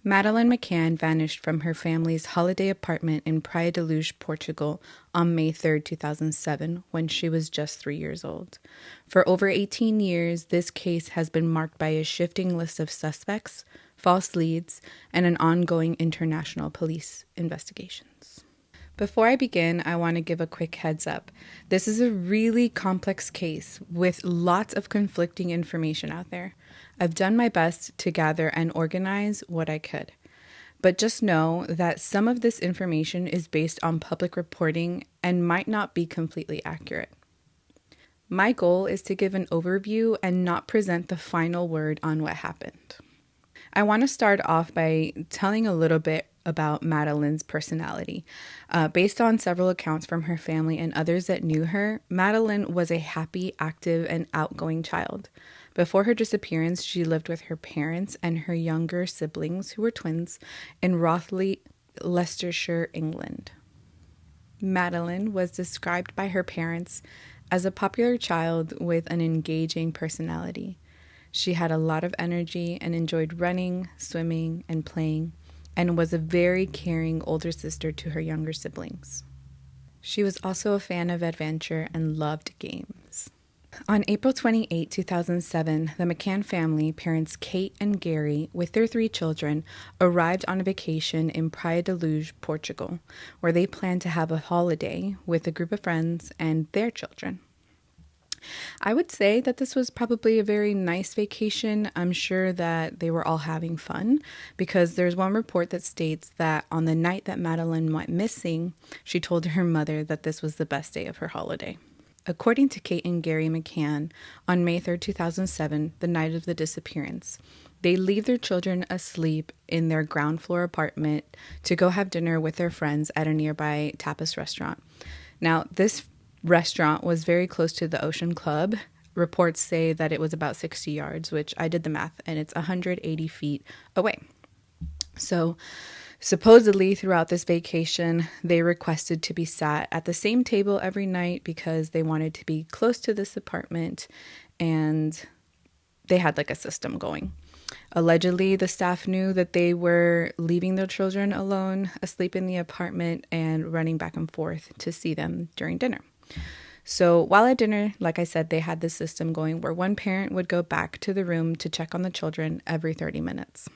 Madeleine McCann vanished from her family's holiday apartment in Praia da Luz, Portugal, on May 3, 2007, when she was just 3 years old. For over 18 years, this case has been marked by a shifting list of suspects, false leads, and an ongoing international police investigations. Before I begin, I want to give a quick heads up. This is a really complex case with lots of conflicting information out there. I've done my best to gather and organize what I could. But just know that some of this information is based on public reporting and might not be completely accurate. My goal is to give an overview and not present the final word on what happened. I want to start off by telling a little bit about Madeleine's personality. Based on several accounts from her family and others that knew her, Madeleine was a happy, active, and outgoing child. Before her disappearance, she lived with her parents and her younger siblings, who were twins, in Rothley, Leicestershire, England. Madeleine was described by her parents as a popular child with an engaging personality. She had a lot of energy and enjoyed running, swimming, and playing, and was a very caring older sister to her younger siblings. She was also a fan of adventure and loved games. On April 28, 2007, the McCann family, parents Kate and Gary, with their 3 children, arrived on a vacation in Praia da Luz, Portugal, where they planned to have a holiday with a group of friends and their children. I would say that this was probably a very nice vacation. I'm sure that they were all having fun, because there's one report that states that on the night that Madeleine went missing, she told her mother that this was the best day of her holiday. According to Kate and Gary McCann, on May 3, 2007, the night of the disappearance, they leave their children asleep in their ground floor apartment to go have dinner with their friends at a nearby tapas restaurant. Now, this restaurant was very close to the Ocean Club. Reports say that it was about 60 yards, which I did the math, and it's 180 feet away. So supposedly throughout this vacation, they requested to be sat at the same table every night because they wanted to be close to this apartment, and they had like a system going. Allegedly, the staff knew that they were leaving their children alone, asleep in the apartment, and running back and forth to see them during dinner. So while at dinner, like I said, they had this system going where one parent would go back to the room to check on the children every 30 minutes.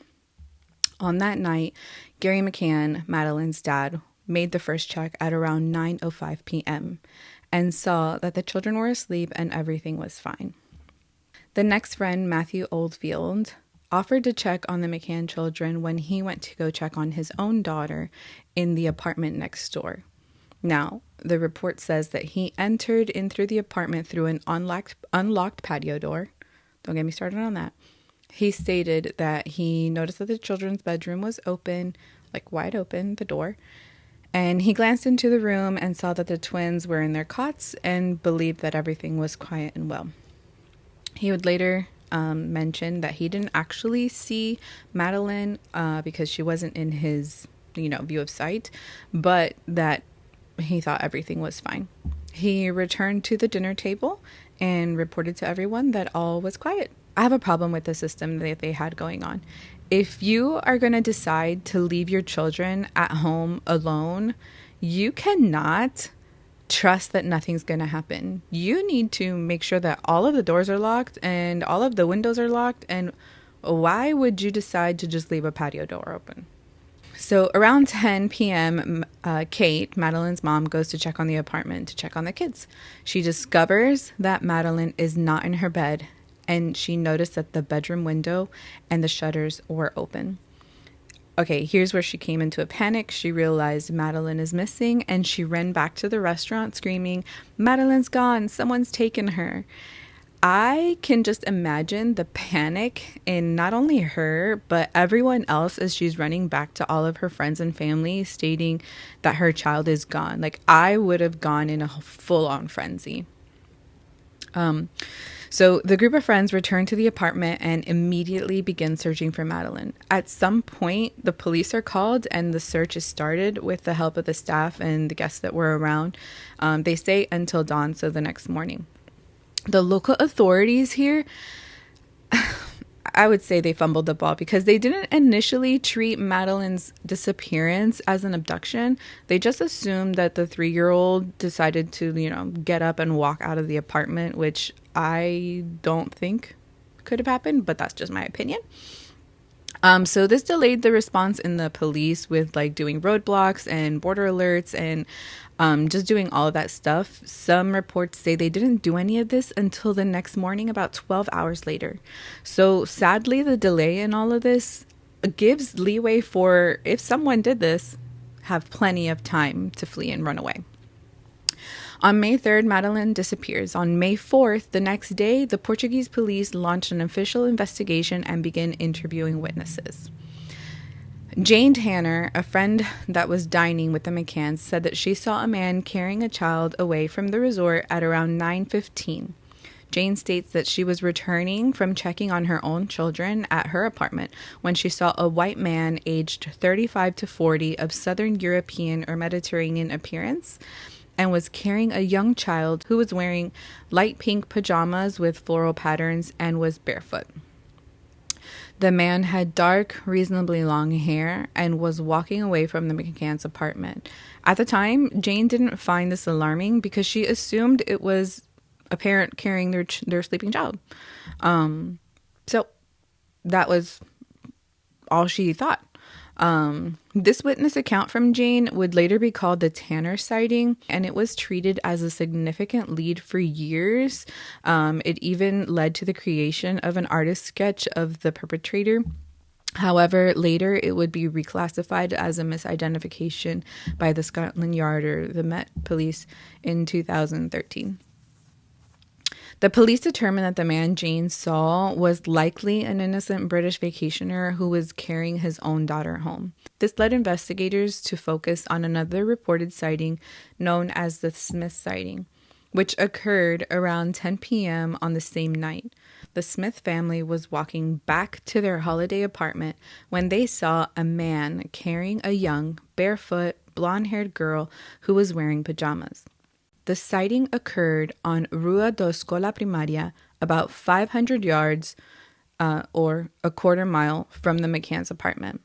On that night, Gary McCann, Madeleine's dad, made the first check at around 9:05 p.m. and saw that the children were asleep and everything was fine. The next friend, Matthew Oldfield, offered to check on the McCann children when he went to go check on his own daughter in the apartment next door. Now, the report says that he entered in through the apartment through an unlocked patio door. Don't get me started on that. He stated that he noticed that the children's bedroom was open, like wide open, the door. And he glanced into the room and saw that the twins were in their cots and believed that everything was quiet and well. He would later mention that he didn't actually see Madeleine because she wasn't in his, view of sight, but that he thought everything was fine. He returned to the dinner table and reported to everyone that all was quiet. I have a problem with the system that they had going on. If you are going to decide to leave your children at home alone, you cannot trust that nothing's going to happen. You need to make sure that all of the doors are locked and all of the windows are locked. And why would you decide to just leave a patio door open? So around 10 p.m., Kate, Madeleine's mom, goes to check on the apartment to check on the kids. She discovers that Madeleine is not in her bed, and she noticed that the bedroom window and the shutters were open. Okay, here's where she came into a panic. She realized Madeleine is missing, and she ran back to the restaurant screaming, "Madeleine's gone, someone's taken her." I can just imagine the panic in not only her, but everyone else as she's running back to all of her friends and family stating that her child is gone. Like, I would have gone in a full-on frenzy. So the group of friends return to the apartment and immediately begin searching for Madeleine. At some point, the police are called and the search is started with the help of the staff and the guests that were around. They stay until dawn, so the next morning. The local authorities here, I would say they fumbled the ball because they didn't initially treat Madeleine's disappearance as an abduction. They just assumed that the 3-year-old decided to, get up and walk out of the apartment, which I don't think could have happened, but that's just my opinion. So this delayed the response in the police with like doing roadblocks and border alerts and just doing all of that stuff. Some reports say they didn't do any of this until the next morning, about 12 hours later. So sadly, the delay in all of this gives leeway for, if someone did this, have plenty of time to flee and run away. On May 3rd, Madeleine disappears. On May 4th, the next day, the Portuguese police launched an official investigation and began interviewing witnesses. Jane Tanner, a friend that was dining with the McCanns, said that she saw a man carrying a child away from the resort at around 9:15. Jane states that she was returning from checking on her own children at her apartment when she saw a white man aged 35 to 40 of Southern European or Mediterranean appearance and was carrying a young child who was wearing light pink pajamas with floral patterns and was barefoot. The man had dark, reasonably long hair and was walking away from the McCann's apartment. At the time, Jane didn't find this alarming because she assumed it was a parent carrying their sleeping child. So that was all she thought. This witness account from Jane would later be called the Tanner sighting, and it was treated as a significant lead for years. It even led to the creation of an artist sketch of the perpetrator. However, later it would be reclassified as a misidentification by the Scotland Yard or the Met Police in 2013. The police determined that the man Jane saw was likely an innocent British vacationer who was carrying his own daughter home. This led investigators to focus on another reported sighting known as the Smith sighting, which occurred around 10 p.m. on the same night. The Smith family was walking back to their holiday apartment when they saw a man carrying a young, barefoot, blonde-haired girl who was wearing pajamas. The sighting occurred on Rua da Escola Primaria, about 500 yards or a quarter mile from the McCann's apartment.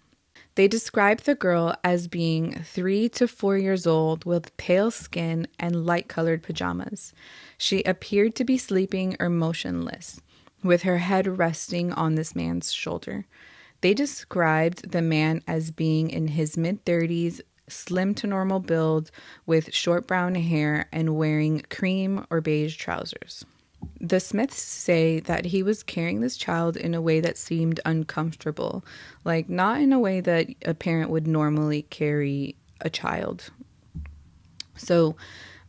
They described the girl as being 3 to 4 years old with pale skin and light-colored pajamas. She appeared to be sleeping or motionless, with her head resting on this man's shoulder. They described the man as being in his mid-30s, slim to normal build with short brown hair and wearing cream or beige trousers. The Smiths say that he was carrying this child in a way that seemed uncomfortable, like not in a way that a parent would normally carry a child. So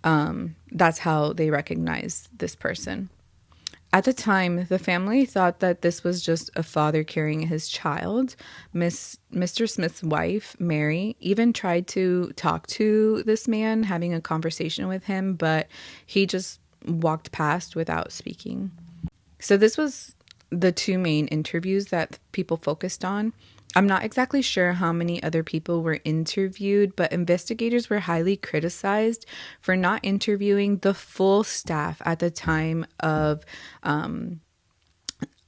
that's how they recognize this person. At the time, the family thought that this was just a father carrying his child. Mr. Smith's wife, Mary, even tried to talk to this man, having a conversation with him, but he just walked past without speaking. So this was the two main interviews that people focused on. I'm not exactly sure how many other people were interviewed, but investigators were highly criticized for not interviewing the full staff at the time of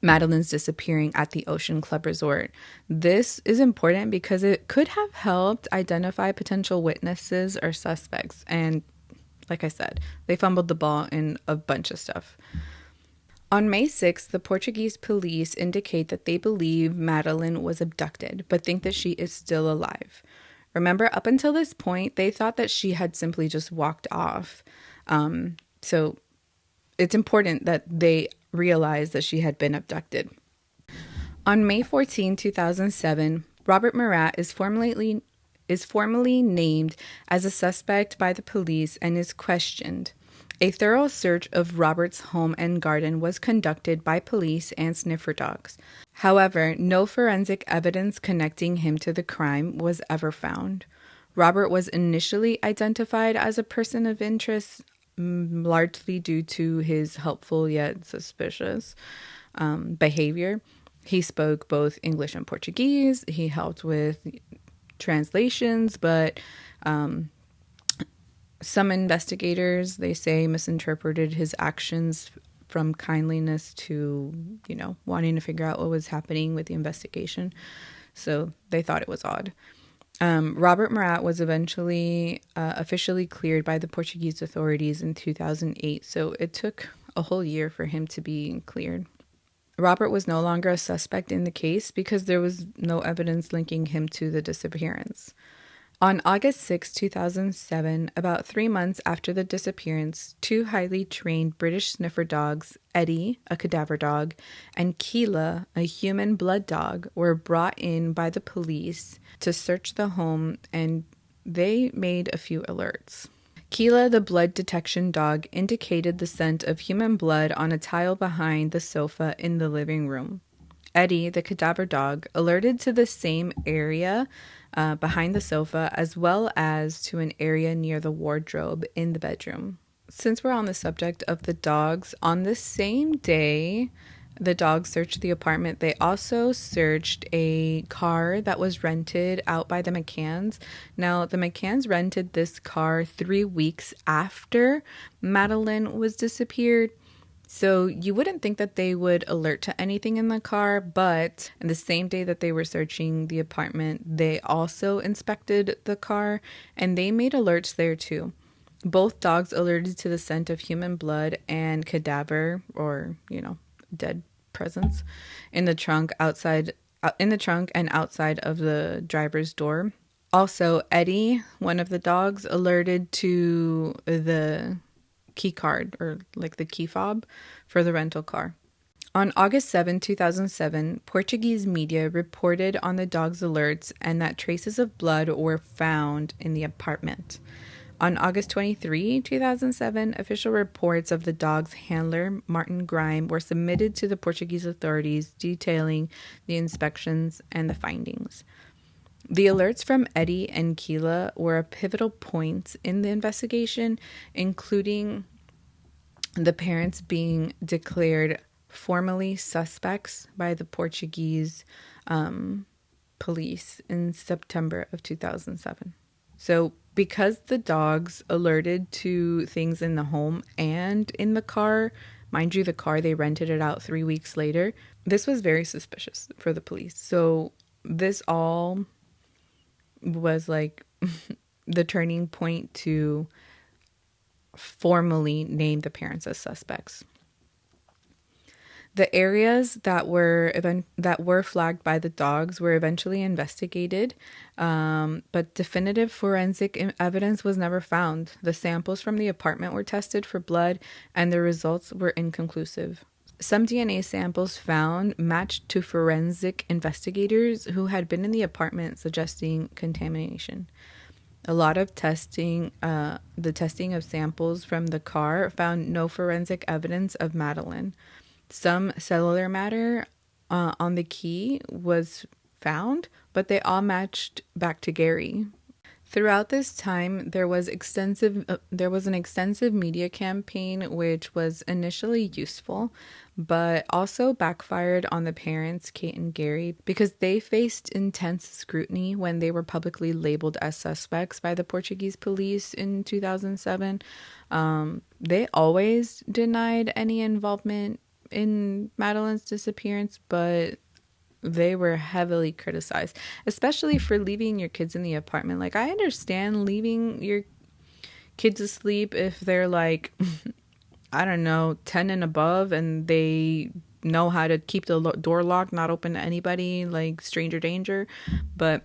Madeleine's disappearing at the Ocean Club Resort. This is important because it could have helped identify potential witnesses or suspects. And like I said, they fumbled the ball in a bunch of stuff. On May 6th, the Portuguese police indicate that they believe Madeleine was abducted, but think that she is still alive. Remember, up until this point, they thought that she had simply just walked off. So it's important that they realize that she had been abducted. On May 14, 2007, Robert Murat is formally named as a suspect by the police and is questioned. A thorough search of Robert's home and garden was conducted by police and sniffer dogs. However, no forensic evidence connecting him to the crime was ever found. Robert was initially identified as a person of interest, largely due to his helpful yet suspicious behavior. He spoke both English and Portuguese. He helped with translations, but some investigators, they say, misinterpreted his actions from kindliness to, wanting to figure out what was happening with the investigation. So they thought it was odd. Robert Murat was eventually officially cleared by the Portuguese authorities in 2008. So it took a whole year for him to be cleared. Robert was no longer a suspect in the case because there was no evidence linking him to the disappearance. On August 6, 2007, about 3 months after the disappearance, 2 highly trained British sniffer dogs, Eddie, a cadaver dog, and Keela, a human blood dog, were brought in by the police to search the home, and they made a few alerts. Keela, the blood detection dog, indicated the scent of human blood on a tile behind the sofa in the living room. Eddie, the cadaver dog, alerted to the same area behind the sofa, as well as to an area near the wardrobe in the bedroom. Since we're on the subject of the dogs, on the same day the dogs searched the apartment, they also searched a car that was rented out by the McCanns. Now, the McCanns rented this car 3 weeks after Madeleine was disappeared. So you wouldn't think that they would alert to anything in the car, but the same day that they were searching the apartment, they also inspected the car, and they made alerts there too. Both dogs alerted to the scent of human blood and cadaver, or, dead presence, in the trunk and outside of the driver's door. Also, Eddie, one of the dogs, alerted to the key card, or like the key fob for the rental car. On August 7, 2007, Portuguese media reported on the dog's alerts and that traces of blood were found in the apartment. On August 23, 2007, official reports of the dog's handler, Martin Grime, were submitted to the Portuguese authorities detailing the inspections and the findings. The alerts from Eddie and Keela were a pivotal point in the investigation, including the parents being declared formally suspects by the Portuguese police in September of 2007. So because the dogs alerted to things in the home and in the car, mind you, the car, they rented it out 3 weeks later, this was very suspicious for the police. So this all was like the turning point to formally name the parents as suspects. The areas that were flagged by the dogs were eventually investigated, but definitive forensic evidence was never found. The samples from the apartment were tested for blood, and the results were inconclusive. Some DNA samples found matched to forensic investigators who had been in the apartment, suggesting contamination. A lot of testing, the testing of samples from the car found no forensic evidence of Madeleine. Some cellular matter on the key was found, but they all matched back to Gary. Throughout this time, there was an extensive media campaign, which was initially useful, but also backfired on the parents, Kate and Gary, because they faced intense scrutiny when they were publicly labeled as suspects by the Portuguese police in 2007. They always denied any involvement in Madeleine's disappearance, but they were heavily criticized, especially for leaving your kids in the apartment. Like, I understand leaving your kids asleep if they're like, I don't know, 10 and above, and they know how to keep the door locked, not open to anybody, like stranger danger. But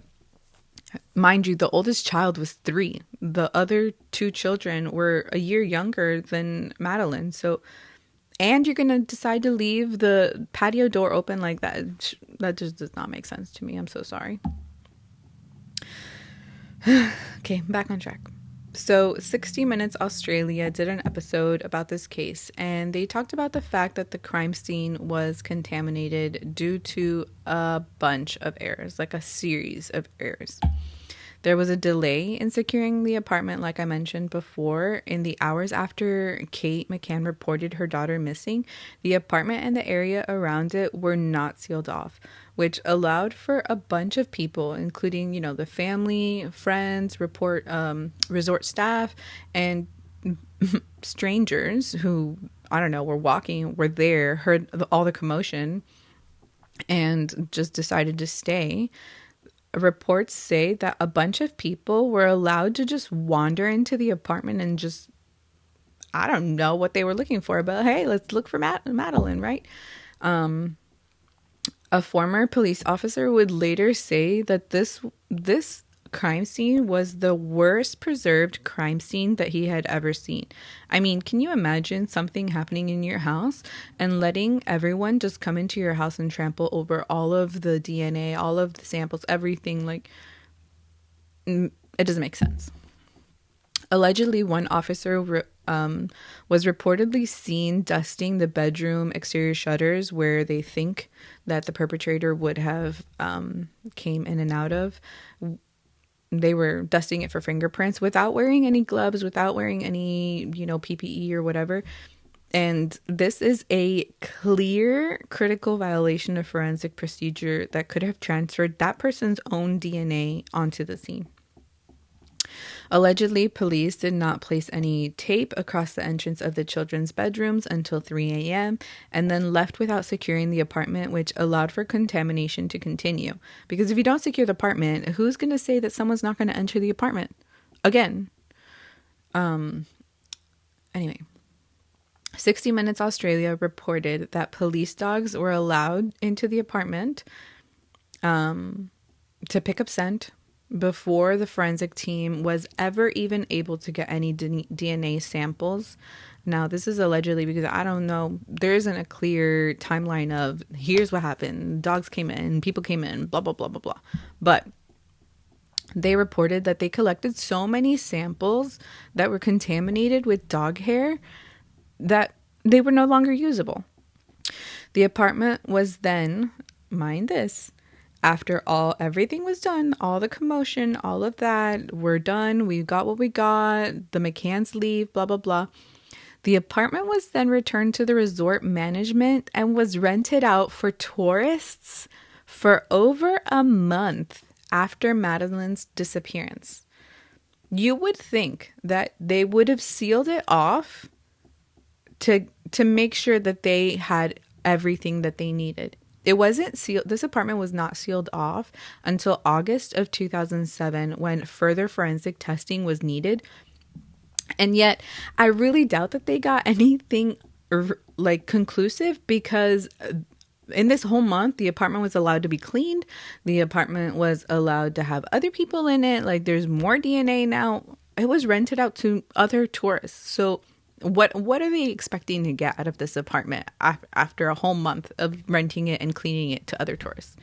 mind you, the oldest child was 3. The other 2 children were a year younger than Madeleine. So, and you're going to decide to leave the patio door open like that. That just does not make sense to me. I'm so sorry. Okay, back on track. So 60 Minutes Australia did an episode about this case, and they talked about the fact that the crime scene was contaminated due to a bunch of errors, like a series of errors. There was a delay in securing the apartment, like I mentioned before. In the hours after Kate McCann reported her daughter missing, the apartment and the area around it were not sealed off, which allowed for a bunch of people, including, the family, friends, resort staff, and strangers who I don't know, were walking, were there, heard all the commotion, and just decided to stay. Reports say that a bunch of people were allowed to just wander into the apartment and just, I don't know what they were looking for, but hey, let's look for Madeleine, right? A former police officer would later say that this crime scene was the worst preserved crime scene that he had ever seen. I mean, can you imagine something happening in your house and letting everyone just come into your house and trample over all of the DNA, all of the samples, everything? Like, it doesn't make sense. Allegedly, one officer was reportedly seen dusting the bedroom exterior shutters where they think that the perpetrator would have came in and out of. They were dusting it for fingerprints without wearing any gloves, without wearing any, PPE or whatever. And this is a clear critical violation of forensic procedure that could have transferred that person's own DNA onto the scene. Allegedly, police did not place any tape across the entrance of the children's bedrooms until 3 a.m. and then left without securing the apartment, which allowed for contamination to continue. Because if you don't secure the apartment, who's going to say that someone's not going to enter the apartment again? Anyway, 60 Minutes Australia reported that police dogs were allowed into the apartment to pick up scent before the forensic team was ever even able to get any DNA samples. Now, this is allegedly because I don't know, there isn't a clear timeline of here's what happened. Dogs came in, people came in, blah, blah, blah, blah, blah. But they reported that they collected so many samples that were contaminated with dog hair that they were no longer usable. The apartment was then, mind this, after everything was done, all the commotion, all of that, we're done. We got what we got. The McCanns leave, blah, blah, blah. The apartment was then returned to the resort management and was rented out for tourists for over a month after Madeleine's disappearance. You would think that they would have sealed it off to make sure that they had everything that they needed. It wasn't sealed. This apartment was not sealed off until August of 2007 when further forensic testing was needed. And yet I really doubt that they got anything like conclusive, because in this whole month, the apartment was allowed to be cleaned. The apartment was allowed to have other people in it. Like, there's more DNA now. It was rented out to other tourists. So what are they expecting to get out of this apartment after a whole month of renting it and cleaning it to other tourists?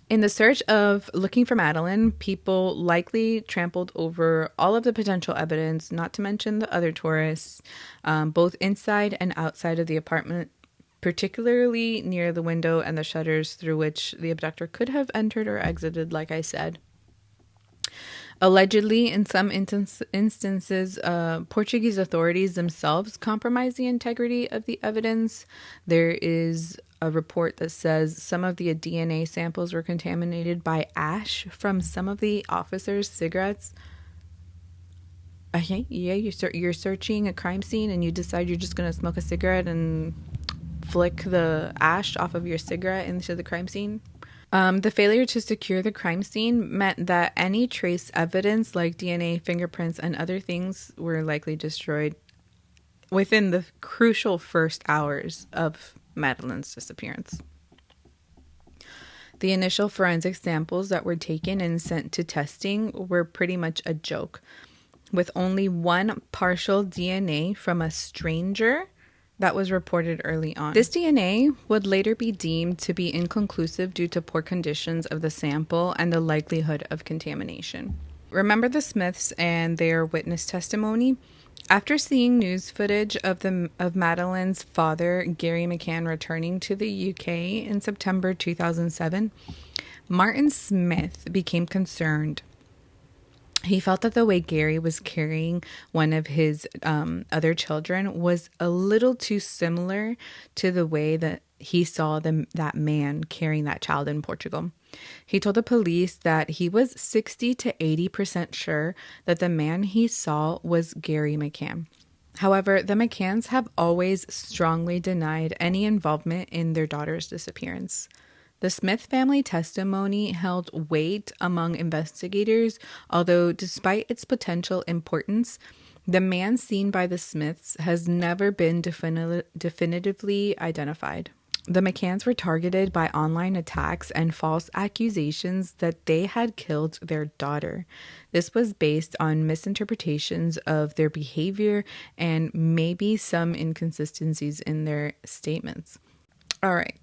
In the search of looking for Madeleine, people likely trampled over all of the potential evidence, not to mention the other tourists, both inside and outside of the apartment, particularly near the window and the shutters through which the abductor could have entered or exited, like I said. Allegedly, in some instances, Portuguese authorities themselves compromised the integrity of the evidence. There is a report that says some of the DNA samples were contaminated by ash from some of the officers' cigarettes. Okay, yeah, you're searching a crime scene and you decide you're just going to smoke a cigarette and flick the ash off of your cigarette into the crime scene. The failure to secure the crime scene meant that any trace evidence like DNA, fingerprints, and other things were likely destroyed within the crucial first hours of Madeleine's disappearance. The initial forensic samples that were taken and sent to testing were pretty much a joke, with only one partial DNA from a stranger that was reported early on. This DNA would later be deemed to be inconclusive due to poor conditions of the sample and the likelihood of contamination. Remember the Smiths and their witness testimony? After seeing news footage of Madeleine's father, Gary McCann, returning to the UK in September 2007, Martin Smith became concerned. He felt that the way Gary was carrying one of his other children was a little too similar to the way that he saw that man carrying that child in Portugal. He told the police that he was 60 to 80% sure that the man he saw was Gary McCann. However, the McCanns have always strongly denied any involvement in their daughter's disappearance. The Smith family testimony held weight among investigators, although despite its potential importance, the man seen by the Smiths has never been definitively identified. The McCanns were targeted by online attacks and false accusations that they had killed their daughter. This was based on misinterpretations of their behavior and maybe some inconsistencies in their statements. All right.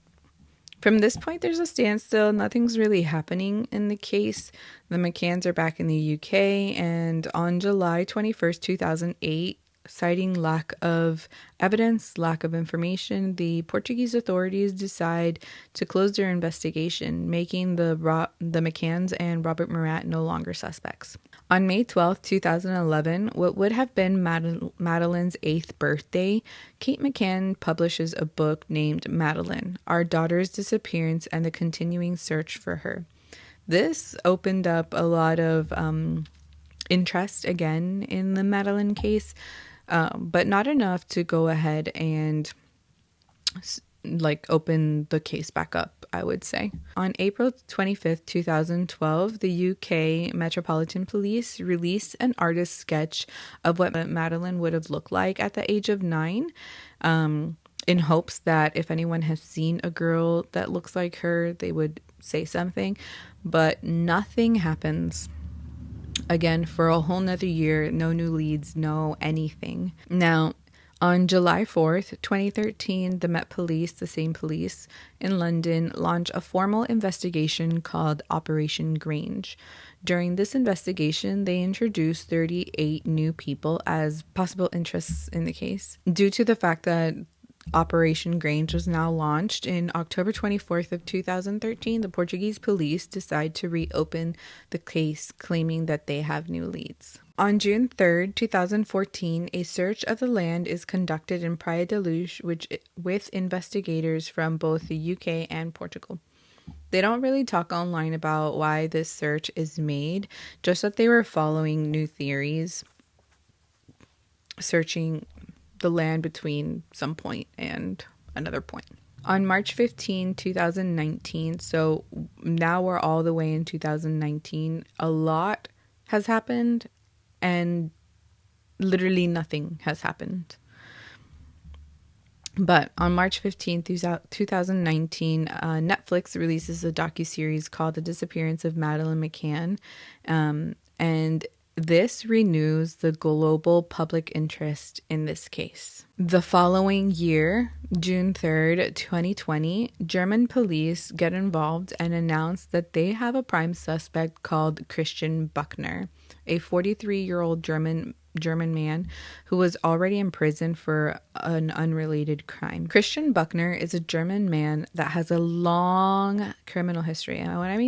From this point, there's a standstill. Nothing's really happening in the case. The McCanns are back in the UK, and on July 21st, 2008, citing lack of evidence, lack of information, the Portuguese authorities decide to close their investigation, making the McCanns and Robert Murat no longer suspects. On May 12th, 2011, what would have been Madeleine's 8th birthday, Kate McCann publishes a book named Madeleine, Our Daughter's Disappearance and the Continuing Search for Her. This opened up a lot of interest again in the Madeleine case, but not enough to go ahead and open the case back up, I would say. On April 25th, 2012, the UK Metropolitan Police released an artist's sketch of what Madeleine would have looked like at the age of 9, in hopes that if anyone has seen a girl that looks like her, they would say something, but nothing happens. Again, for a whole nother year, no new leads, no anything. Now, on July 4th, 2013, the Met Police, the same police in London, launched a formal investigation called Operation Grange. During this investigation, they introduced 38 new people as possible interests in the case. Due to the fact that Operation Grange was now launched in October 24th of 2013, the Portuguese police decide to reopen the case, claiming that they have new leads. On June 3rd, 2014, a search of the land is conducted in Praia da Luz, with investigators from both the UK and Portugal. They don't really talk online about why this search is made, just that they were following new theories, searching the land between some point and another point. On March 15, 2019, so now we're all the way in 2019, a lot has happened and literally nothing has happened. But on March 15, 2019, Netflix releases a docuseries called The Disappearance of Madeleine McCann, and this renews the global public interest in this case. The following year, June 3rd, 2020, German police get involved and announce that they have a prime suspect called Christian Buchner, a 43-year-old German man who was already in prison for an unrelated crime. Christian Buchner is a German man that has a long criminal history. And when I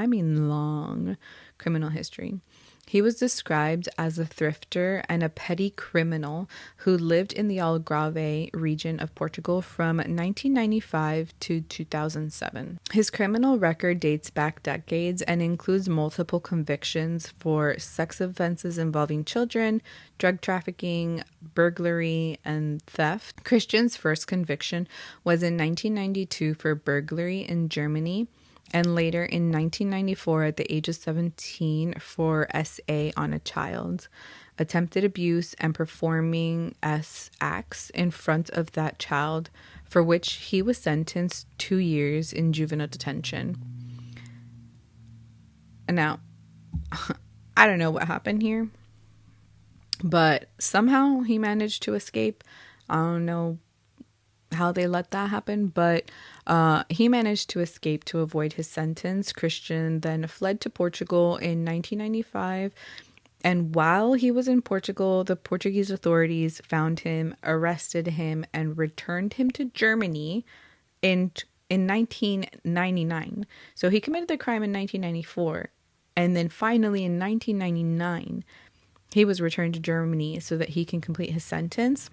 mean long criminal history. He was described as a thrifter and a petty criminal who lived in the Algarve region of Portugal from 1995 to 2007. His criminal record dates back decades and includes multiple convictions for sex offenses involving children, drug trafficking, burglary, and theft. Christian's first conviction was in 1992 for burglary in Germany, and later in 1994 at the age of 17 for SA on a child, attempted abuse and performing acts in front of that child, for which he was sentenced 2 years in juvenile detention. Now, I don't know what happened here, but somehow he managed to escape. I don't know how they let that happen, but he managed to escape to avoid his sentence. Christian then fled to Portugal in 1995, and while he was in Portugal, the Portuguese authorities found him, arrested him, and returned him to Germany in 1999. So he committed the crime in 1994, and then finally in 1999 he was returned to Germany so that he can complete his sentence.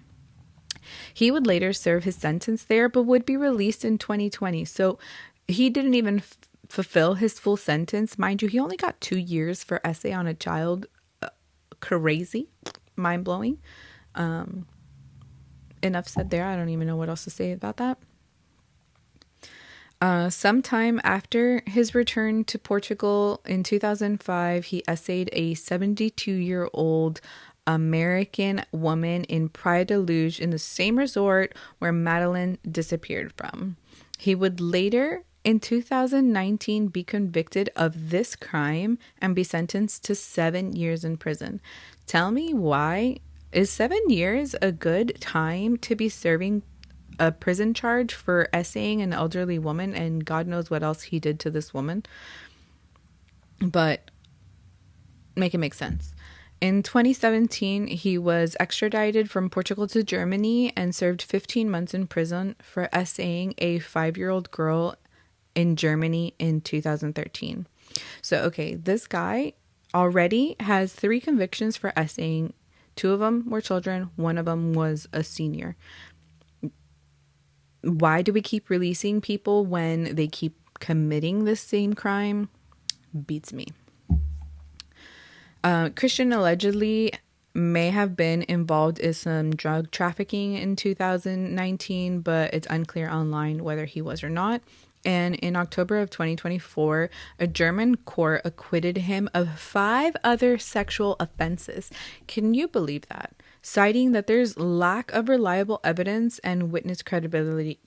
He would later serve his sentence there, but would be released in 2020. So he didn't even fulfill his full sentence. Mind you, he only got 2 years for SA on a child. Crazy. Mind-blowing. Enough said there. I don't even know what else to say about that. Sometime after his return to Portugal in 2005, he essayed a 72-year-old American woman in Praia da Luz in the same resort where Madeleine disappeared from. He would later, in 2019, be convicted of this crime and be sentenced to 7 years in prison. Tell me why. Is 7 years a good time to be serving a prison charge for essaying an elderly woman, and God knows what else he did to this woman? But make it make sense. In 2017, he was extradited from Portugal to Germany and served 15 months in prison for essaying a 5-year-old girl in Germany in 2013. So, okay, this guy already has 3 convictions for essaying. 2 of them were children. 1 of them was a senior. Why do we keep releasing people when they keep committing the same crime? Beats me. Christian allegedly may have been involved in some drug trafficking in 2019, but it's unclear online whether he was or not. And in October of 2024, a German court acquitted him of 5 other sexual offenses. Can you believe that? Citing that there's lack of reliable evidence and witness credibility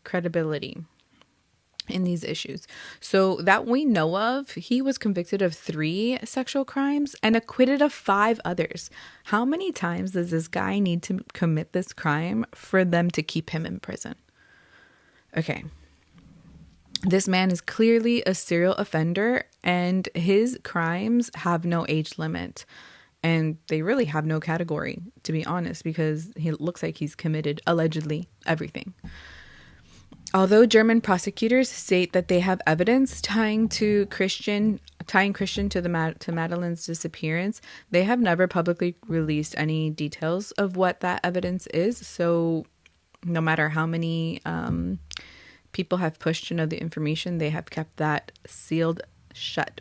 in these issues. So that we know of, he was convicted of 3 sexual crimes and acquitted of 5 others. How many times does this guy need to commit this crime for them to keep him in prison? Okay. This man is clearly a serial offender, and his crimes have no age limit. And they really have no category, to be honest, because he looks like he's committed, allegedly, everything. Although German prosecutors state that they have evidence tying Christian to Madeleine's disappearance, they have never publicly released any details of what that evidence is. So no matter how many people have pushed to know the information, they have kept that sealed shut.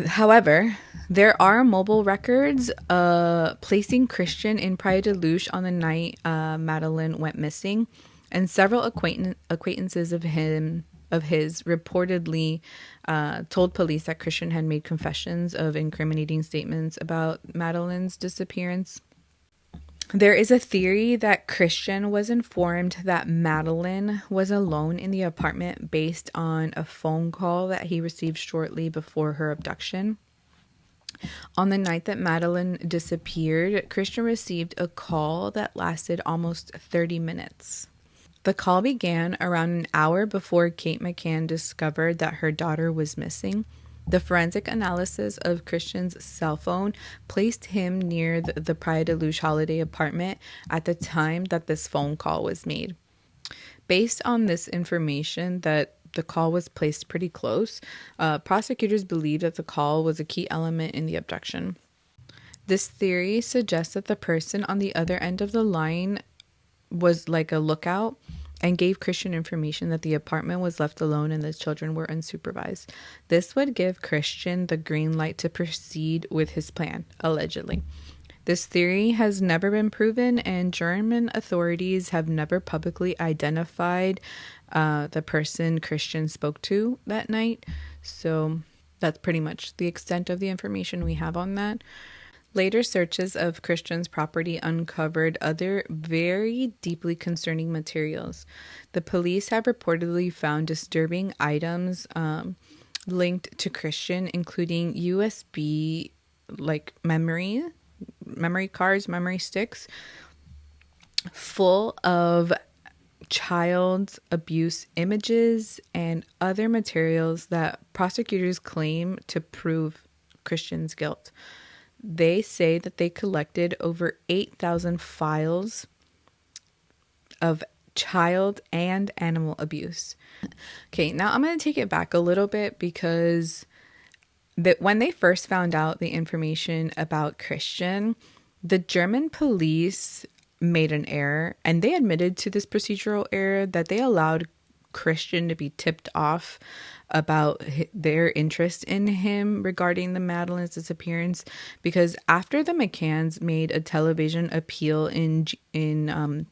However, there are mobile records placing Christian in Praia da Luz on the night Madeleine went missing, and several acquaintances of his reportedly told police that Christian had made confessions of incriminating statements about Madeleine's disappearance. There is a theory that Christian was informed that Madeleine was alone in the apartment based on a phone call that he received shortly before her abduction. On the night that Madeleine disappeared, Christian received a call that lasted almost 30 minutes. The call began around an hour before Kate McCann discovered that her daughter was missing. The forensic analysis of Christian's cell phone placed him near the Praia da Luz holiday apartment at the time that this phone call was made. Based on this information that the call was placed pretty close, prosecutors believe that the call was a key element in the abduction. This theory suggests that the person on the other end of the line was like a lookout and gave Christian information that the apartment was left alone and the children were unsupervised. This would give Christian the green light to proceed with his plan, allegedly. This theory has never been proven, and German authorities have never publicly identified the person Christian spoke to that night. So that's pretty much the extent of the information we have on that. Later searches of Christian's property uncovered other very deeply concerning materials. The police have reportedly found disturbing items linked to Christian, including USB memory cards, memory sticks, full of child abuse images and other materials that prosecutors claim to prove Christian's guilt. They say that they collected over 8,000 files of child and animal abuse. Okay, now I'm going to take it back a little bit, because when they first found out the information about Christian, the German police made an error, and they admitted to this procedural error, that they allowed Christian to be tipped off about their interest in him regarding the Madeleine's disappearance, because after the McCanns made a television appeal in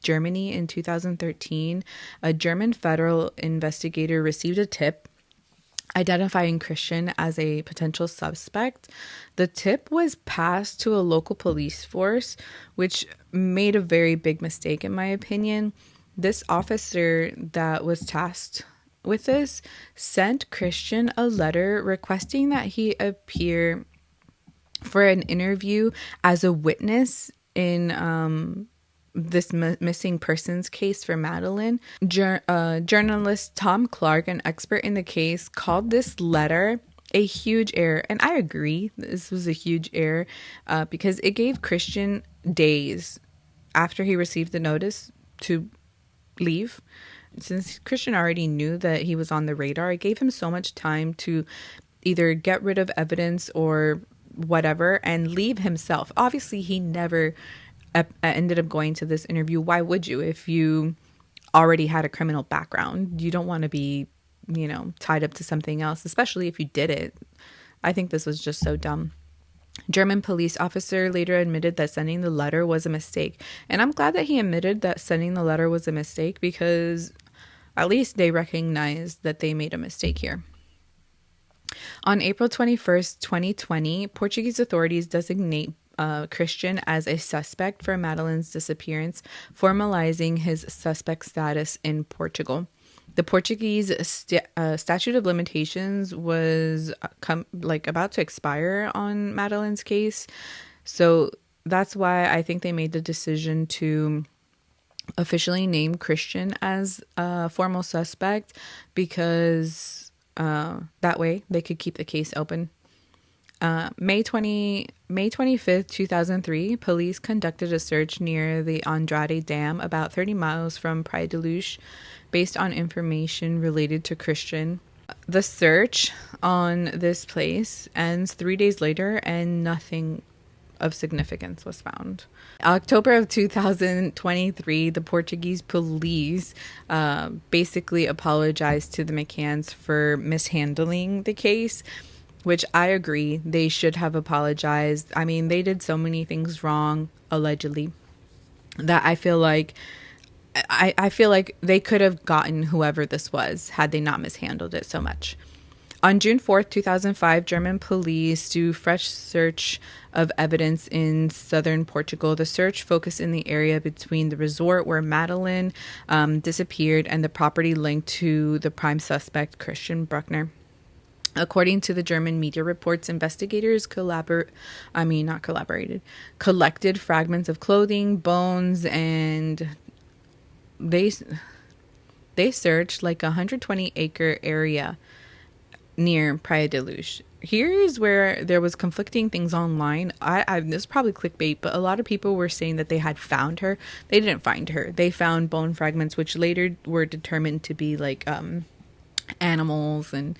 Germany in 2013, a German federal investigator received a tip identifying Christian as a potential suspect. The tip was passed to a local police force, which made a very big mistake, in my opinion. This officer that was tasked with this sent Christian a letter requesting that he appear for an interview as a witness in this missing persons case for Madeleine. Journalist Tom Clark, an expert in the case, called this letter a huge error. And I agree, this was a huge error because it gave Christian days after he received the notice to leave. Since Christian already knew that he was on the radar, it gave him so much time to either get rid of evidence or whatever and leave himself. Obviously, he never ended up going to this interview. Why would you? If you already had a criminal background, you don't want to be, tied up to something else, especially if you did it. I think this was just so dumb. German police officer later admitted that sending the letter was a mistake. And I'm glad that he admitted that sending the letter was a mistake, because at least they recognized that they made a mistake here. On April 21st, 2020, Portuguese authorities designate Christian as a suspect for Madeleine's disappearance, formalizing his suspect status in Portugal. The Portuguese statute of limitations was about to expire on Madeleine's case. So that's why I think they made the decision to officially name Christian as a formal suspect, because that way they could keep the case open. May 25th, 2003, police conducted a search near the Andrade Dam, about 30 miles from Praia da Luz, based on information related to Christian. The search on this place ends 3 days later, and nothing of significance was found. October of 2023, the Portuguese police basically apologized to the McCanns for mishandling the case, which I agree, they should have apologized. I mean, they did so many things wrong, allegedly, that I feel like they could have gotten whoever this was had they not mishandled it so much. On June 4th, 2005, German police do fresh search of evidence in southern Portugal. The search focused in the area between the resort where Madeleine disappeared and the property linked to the prime suspect, Christian Bruckner. According to the German media reports, investigators collected fragments of clothing, bones, and they searched like a 120-acre area near Praia da Luz. Here's where there was conflicting things online. This is probably clickbait, but a lot of people were saying that they had found her. They didn't find her. They found bone fragments, which later were determined to be like animals and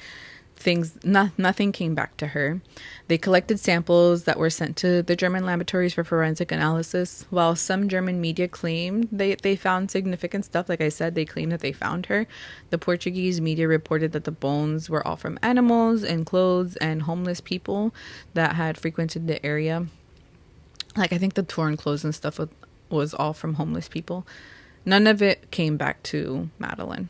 things. Nothing came back to her. They collected samples that were sent to the German laboratories for forensic analysis. While some German media claimed they found significant stuff, like I said, they claimed that they found her, the Portuguese media reported that the bones were all from animals and clothes and homeless people that had frequented the area. Like, I think the torn clothes and stuff was all from homeless people. None of it came back to Madeleine.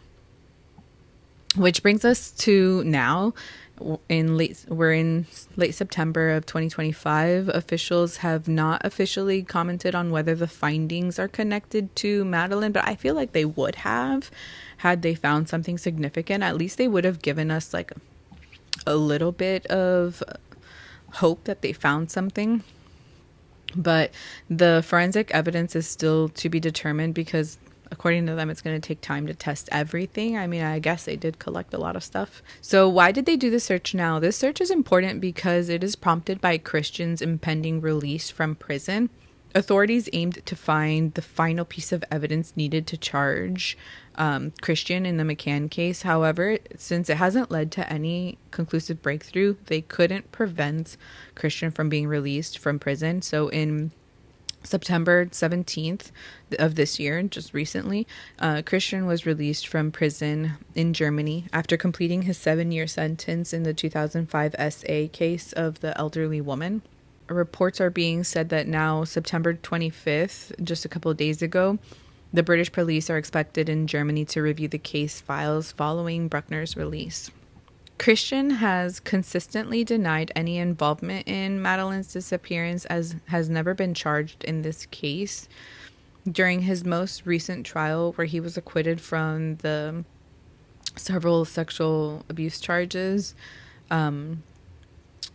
Which brings us to now. We're in late September of 2025. Officials have not officially commented on whether the findings are connected to Madeleine, but I feel like they would have, had they found something significant. At least they would have given us like a little bit of hope that they found something. But the forensic evidence is still to be determined, because according to them, it's going to take time to test everything. I mean, I guess they did collect a lot of stuff. So why did they do the search now? This search is important because it is prompted by Christian's impending release from prison. Authorities aimed to find the final piece of evidence needed to charge Christian in the McCann case. However, since it hasn't led to any conclusive breakthrough, they couldn't prevent Christian from being released from prison. So in September 17th of this year, just recently, Christian was released from prison in Germany after completing his 7-year sentence in the 2005 SA case of the elderly woman. Reports are being said that now, September 25th, just a couple of days ago, the British police are expected in Germany to review the case files following Bruckner's release. Christian has consistently denied any involvement in Madeleine's disappearance, as has never been charged in this case. During his most recent trial, where he was acquitted from the several sexual abuse charges,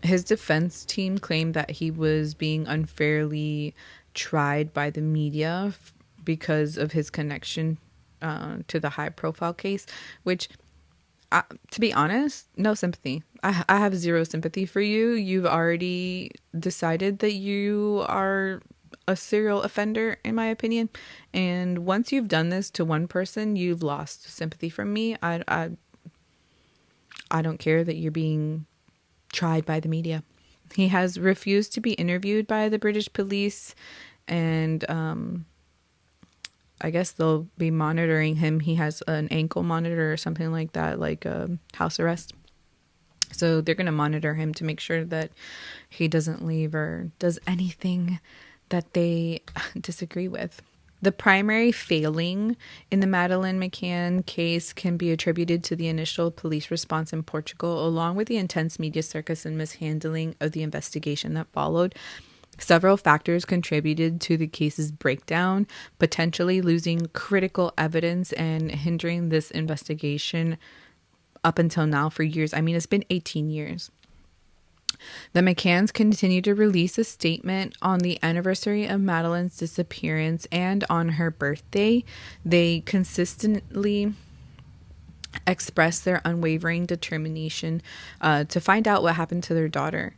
his defense team claimed that he was being unfairly tried by the media because of his connection to the high-profile case, which, to be honest, no sympathy. I have zero sympathy for you. You've already decided that you are a serial offender, in my opinion. And once you've done this to one person, you've lost sympathy from me. I don't care that you're being tried by the media. He has refused to be interviewed by the British police, and I guess they'll be monitoring him. He has an ankle monitor or something like that, like house arrest. So they're going to monitor him to make sure that he doesn't leave or does anything that they disagree with. The primary failing in the Madeleine McCann case can be attributed to the initial police response in Portugal, along with the intense media circus and mishandling of the investigation that followed. Several factors contributed to the case's breakdown, potentially losing critical evidence and hindering this investigation up until now for years. I mean, it's been 18 years. The McCanns continue to release a statement on the anniversary of Madeleine's disappearance and on her birthday. They consistently express their unwavering determination to find out what happened to their daughter.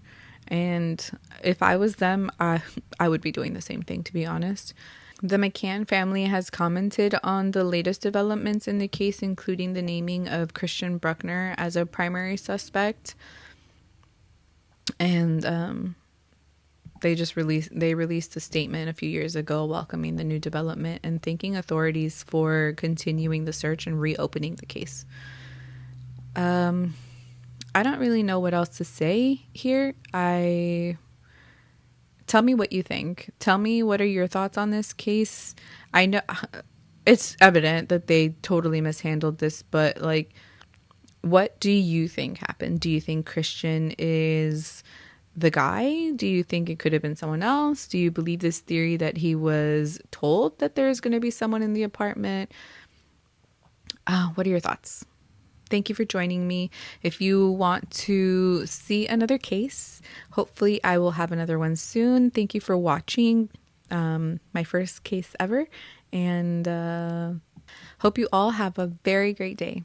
And if I was them, I would be doing the same thing, to be honest. The McCann family has commented on the latest developments in the case, including the naming of Christian Bruckner as a primary suspect. And they released a statement a few years ago welcoming the new development and thanking authorities for continuing the search and reopening the case. I don't really know what else to say here. Tell me what you think. Tell me, what are your thoughts on this case? I know it's evident that they totally mishandled this, but like, what do you think happened? Do you think Christian is the guy? Do you think it could have been someone else? Do you believe this theory that he was told that there's going to be someone in the apartment? What are your thoughts? Thank you for joining me. If you want to see another case, hopefully I will have another one soon. Thank you for watching my first case ever. And hope you all have a very great day.